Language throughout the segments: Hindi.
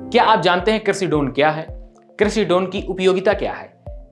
क्या आप जानते हैं कृषि ड्रोन क्या है? कृषि ड्रोन की उपयोगिता क्या है?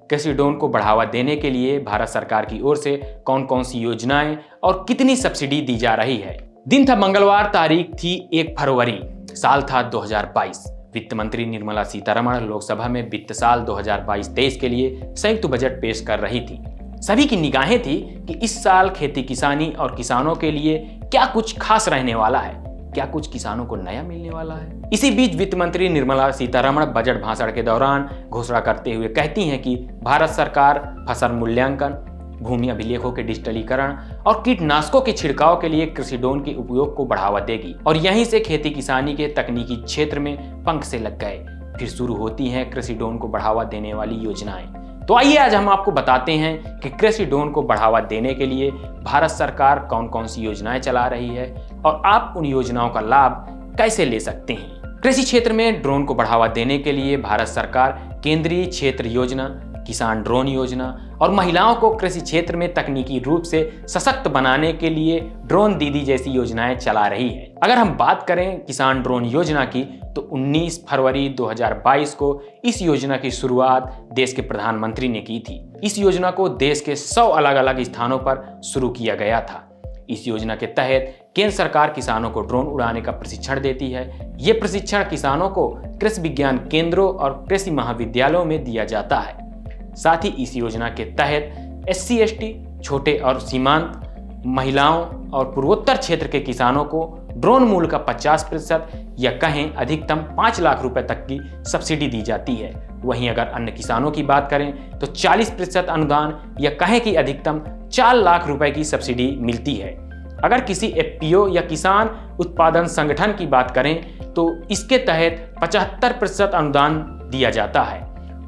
कृषि ड्रोन को बढ़ावा देने के लिए भारत सरकार की ओर से कौन कौन सी योजनाएं और कितनी सब्सिडी दी जा रही है? दिन था मंगलवार, तारीख थी 1 फरवरी, साल था 2022। वित्त मंत्री निर्मला सीतारमण लोकसभा में वित्त साल 2022-23 के लिए संयुक्त बजट पेश कर रही थी। सभी की निगाहें थी कि इस साल खेती किसानी और किसानों के लिए क्या कुछ खास रहने वाला है, क्या कुछ किसानों को नया मिलने वाला है। इसी बीच वित्त मंत्री निर्मला सीतारमण बजट भाषण के दौरान घोषणा करते हुए कहती हैं कि भारत सरकार फसल मूल्यांकन, भूमि अभिलेखों के डिजिटलीकरण और कीटनाशकों के छिड़काव के लिए कृषि ड्रोन के उपयोग को बढ़ावा देगी। और यहीं से खेती किसानी के तकनीकी क्षेत्र में पंख से लग गए। फिर शुरू होती हैं कृषि ड्रोन को बढ़ावा देने वाली योजनाएं। तो आइए आज हम आपको बताते हैं कि कृषि ड्रोन को बढ़ावा देने के लिए भारत सरकार कौन कौन सी योजनाएं चला रही है और आप उन योजनाओं का लाभ कैसे ले सकते हैं। कृषि क्षेत्र में ड्रोन को बढ़ावा देने के लिए भारत सरकार केंद्रीय क्षेत्र योजना, किसान ड्रोन योजना और महिलाओं को कृषि क्षेत्र में तकनीकी रूप से सशक्त बनाने के लिए ड्रोन दीदी जैसी योजनाएं चला रही है। अगर हम बात करें किसान ड्रोन योजना की, तो 19 फरवरी 2022 को इस योजना की शुरुआत देश के प्रधानमंत्री ने की थी। इस योजना को देश के 100 अलग अलग स्थानों पर शुरू किया गया था। इस योजना के तहत केंद्र सरकार किसानों को ड्रोन उड़ाने का प्रशिक्षण देती है। ये प्रशिक्षण किसानों को कृषि विज्ञान केंद्रों और कृषि महाविद्यालयों में दिया जाता है। साथ ही इस योजना के तहत SC ST, छोटे और सीमांत, महिलाओं और पूर्वोत्तर क्षेत्र के किसानों को ड्रोन मूल्य का 50% या कहें अधिकतम 5 लाख रुपए तक की सब्सिडी दी जाती है। वहीं अगर अन्य किसानों की बात करें तो 40% अनुदान या कहें कि अधिकतम 4 लाख रुपए की सब्सिडी मिलती है। अगर किसी FPO या किसान उत्पादन संगठन की बात करें तो इसके तहत 75% अनुदान दिया जाता है।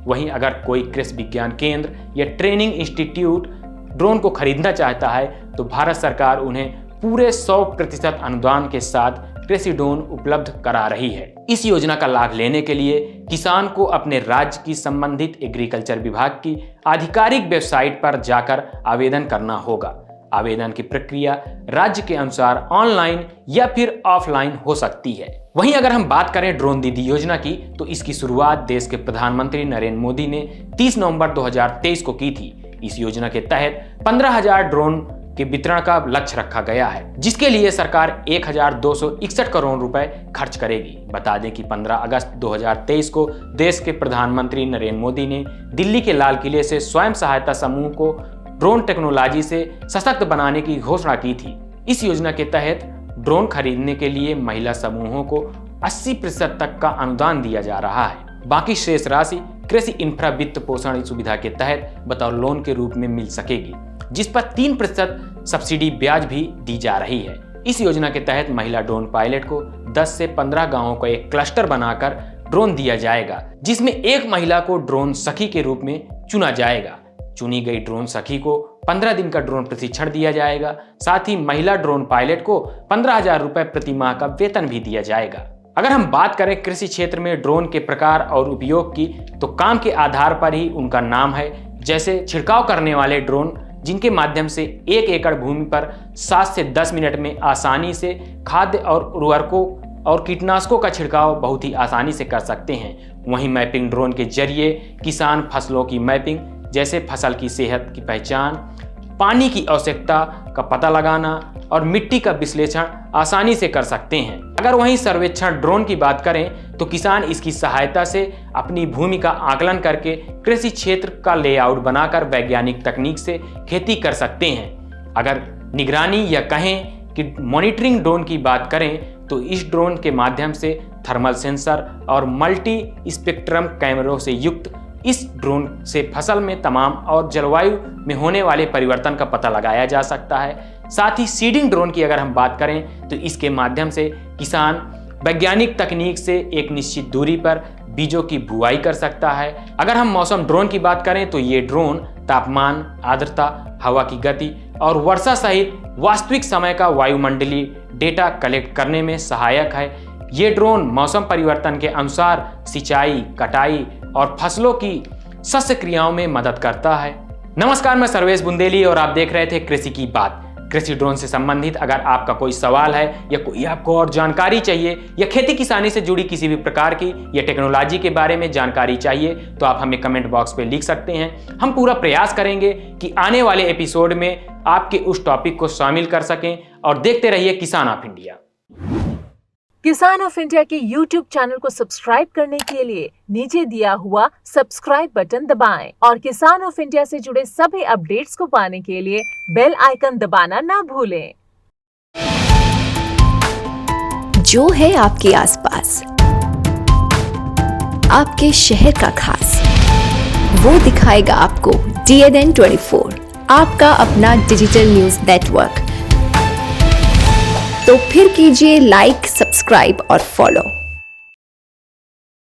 वहीं अगर कोई कृषि विज्ञान केंद्र या ट्रेनिंग इंस्टीट्यूट ड्रोन को खरीदना चाहता है तो भारत सरकार उन्हें पूरे 100% अनुदान के साथ कृषि ड्रोन उपलब्ध करा रही है। इस योजना का लाभ लेने के लिए किसान को अपने राज्य की संबंधित एग्रीकल्चर विभाग की आधिकारिक वेबसाइट पर जाकर आवेदन करना होगा। आवेदन की प्रक्रिया राज्य के अनुसार ऑनलाइन या फिर ऑफलाइन हो सकती है। वहीं अगर हम बात करें ड्रोन दीदी योजना की, तो इसकी शुरुआत देश के प्रधानमंत्री नरेंद्र मोदी ने 30 नवंबर 2023 को की थी। इस योजना के तहत 15,000 ड्रोन के वितरण का लक्ष्य रखा गया है, जिसके लिए सरकार 1,261 करोड़ रुपए खर्च करेगी। बता दें कि 15 अगस्त 2023 को देश के प्रधानमंत्री नरेंद्र मोदी ने दिल्ली के लाल किले से स्वयं सहायता समूह को ड्रोन टेक्नोलॉजी से सशक्त बनाने की घोषणा की थी। इस योजना के तहत ड्रोन खरीदने के लिए महिला समूहों को 80% तक का अनुदान दिया जा रहा है। बाकी शेष राशि कृषि इंफ्रा वित्त पोषण सुविधा के तहत बतौर लोन के रूप में मिल सकेगी, जिस पर 3% सब्सिडी ब्याज भी दी जा रही है। इस योजना के तहत महिला ड्रोन पायलट को 10 से 15 गांवों का एक क्लस्टर बनाकर ड्रोन दिया जाएगा, जिसमें एक महिला को ड्रोन सखी के रूप में चुना जाएगा। चुनी गई ड्रोन सखी को 15 दिन का ड्रोन प्रशिक्षण दिया जाएगा। साथ ही महिला ड्रोन पायलट को 15,000 रुपए प्रति माह का वेतन भी दिया जाएगा। अगर हम बात करें कृषि क्षेत्र में ड्रोन के प्रकार और उपयोग की, तो काम के आधार पर ही उनका नाम है। जैसे छिड़काव करने वाले ड्रोन, जिनके माध्यम से 1 एकड़ भूमि पर 7 से 10 मिनट में आसानी से खाद्य और उर्वरकों और कीटनाशकों का छिड़काव बहुत ही आसानी से कर सकते हैं। वहीं मैपिंग ड्रोन के जरिए किसान फसलों की मैपिंग, जैसे फसल की सेहत की पहचान, पानी की आवश्यकता का पता लगाना और मिट्टी का विश्लेषण आसानी से कर सकते हैं। अगर वहीं सर्वेक्षण ड्रोन की बात करें तो किसान इसकी सहायता से अपनी भूमि का आकलन करके कृषि क्षेत्र का लेआउट बनाकर वैज्ञानिक तकनीक से खेती कर सकते हैं। अगर निगरानी या कहें कि मॉनिटरिंग ड्रोन की बात करें तो इस ड्रोन के माध्यम से थर्मल सेंसर और मल्टी स्पेक्ट्रम कैमरों से युक्त इस ड्रोन से फसल में तमाम और जलवायु में होने वाले परिवर्तन का पता लगाया जा सकता है। साथ ही सीडिंग ड्रोन की अगर हम बात करें तो इसके माध्यम से किसान वैज्ञानिक तकनीक से एक निश्चित दूरी पर बीजों की बुआई कर सकता है। अगर हम मौसम ड्रोन की बात करें तो ये ड्रोन तापमान, आर्द्रता, हवा की गति और वर्षा सहित वास्तविक समय का वायुमंडलीय डेटा कलेक्ट करने में सहायक है। ये ड्रोन मौसम परिवर्तन के अनुसार सिंचाई, कटाई और फसलों की शस्य क्रियाओं में मदद करता है। नमस्कार, मैं सर्वेश बुंदेली और आप देख रहे थे कृषि की बात। कृषि ड्रोन से संबंधित अगर आपका कोई सवाल है या कोई आपको और जानकारी चाहिए या खेती किसानी से जुड़ी किसी भी प्रकार की या टेक्नोलॉजी के बारे में जानकारी चाहिए तो आप हमें कमेंट बॉक्स पे लिख सकते हैं। हम पूरा प्रयास करेंगे कि आने वाले एपिसोड में आपके उस टॉपिक को शामिल कर सकें। और देखते रहिए किसान ऑफ इंडिया। किसान ऑफ इंडिया के YouTube चैनल को सब्सक्राइब करने के लिए नीचे दिया हुआ सब्सक्राइब बटन दबाएं और किसान ऑफ इंडिया से जुड़े सभी अपडेट्स को पाने के लिए बेल आइकन दबाना ना भूलें। जो है आपके आसपास, आपके शहर का खास, वो दिखाएगा आपको DNN 24, आपका अपना डिजिटल न्यूज नेटवर्क। तो फिर कीजिए लाइक, सब्सक्राइब और फॉलो।